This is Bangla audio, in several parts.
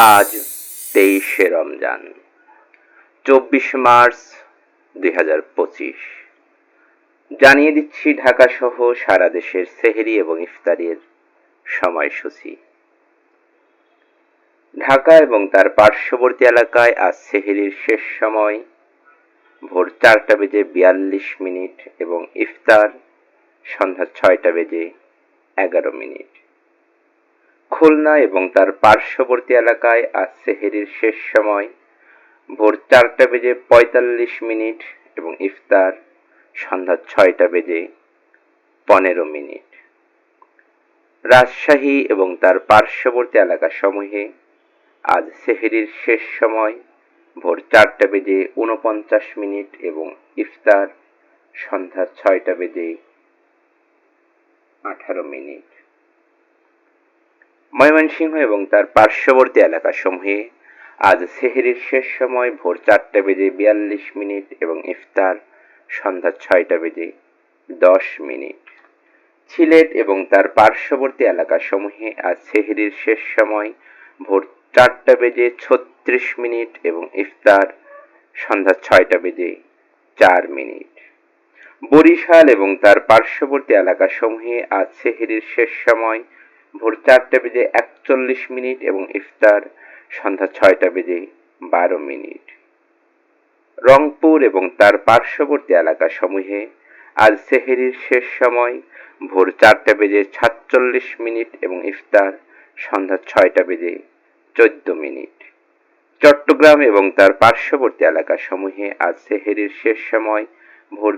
আজ 23শে রমজান, 24 মার্চ 2025। জানিয়ে দিচ্ছি ঢাকা সহ সারা দেশের সেহরি এবং ইফতারের সময়সূচি। ঢাকা এবং তার পার্শ্ববর্তী এলাকায় আজ সেহরির শেষ সময় ভোর 4:42 এবং ইফতার সন্ধ্যা 6:11। খুলনা এবং তার পার্শ্ববর্তী এলাকায় আজ সেহরির শেষ সময় ভোর 4:45 এবং ইফতার সন্ধ্যা 6:15। রাজশাহী এবং তার পার্শ্ববর্তী এলাকা সমূহে আজ সেহরির শেষ সময় ভোর 4:49 এবং ইফতার সন্ধ্যা 6:18। ময়মনসিংহ এবং তার পার্শ্ববর্তী এলাকা সমূহে আজ সেহরির শেষ সময় ভোর 4:42 এবং ইফতার সন্ধ্যা 6:10। সিলেট এবং তার পার্শ্ববর্তী এলাকা সমূহে আজ সেহরির শেষ সময় ভোর 4:36 এবং ইফতার সন্ধ্যা 6:04। বরিশাল এবং তার পার্শ্ববর্তী এলাকা সমূহে আজ সেহরির শেষ সময় ভোর 4:41 এবং ইফতার সন্ধ্যা 6:12। রংপুর এবং তার পার্শ্ববর্তী এলাকা সমূহে আজ সেহরির শেষ সময় ভোর 4:46 এবং ইফতার সন্ধ্যা 6:14। চট্টগ্রাম এবং তার পার্শ্ববর্তী এলাকা সমূহে আজ সেহরির শেষ সময় ভোর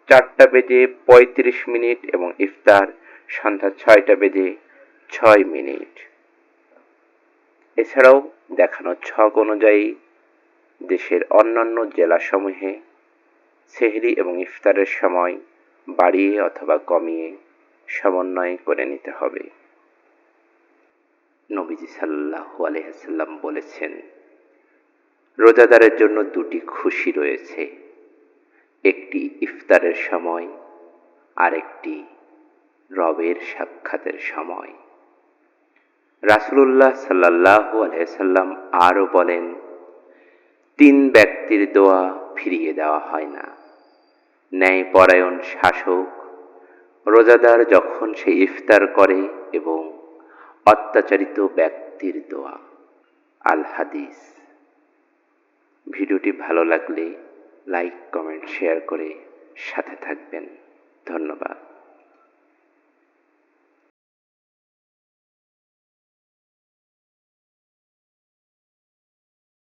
4:35 এবং ইফতার সন্ধ্যা 6:06। এছাড়াও দেখানো ছক অনুযায়ী দেশের অন্যান্য জেলাসমূহে সেহরি এবং ইফতারের সময় বাড়িয়ে অথবা কমিয়ে সমন্বয় করে নিতে হবে। নবীজি সাল্লাল্লাহু আলাইহি ওয়াসাল্লাম বলেছেন, রোজাদারের জন্য দুটি খুশি রয়েছে, একটি ইফতারের সময় আর একটি রবের সাক্ষাতের সময়। রাসূলুল্লাহ সাল্লাল্লাহু আলাইহি ওয়াসাল্লাম আরো বলেন, 3 ব্যক্তির দোয়া ফিরিয়ে দেওয়া হয় না, ন্যায়পরায়ণ শাসক, রোজাদার যখন সে ইফতার করে এবং অত্যাচারিত ব্যক্তির দোয়া। আল হাদিস। ভিডিওটি ভালো লাগলে লাইক, কমেন্ট, শেয়ার করে সাথে থাকবেন। ধন্যবাদ।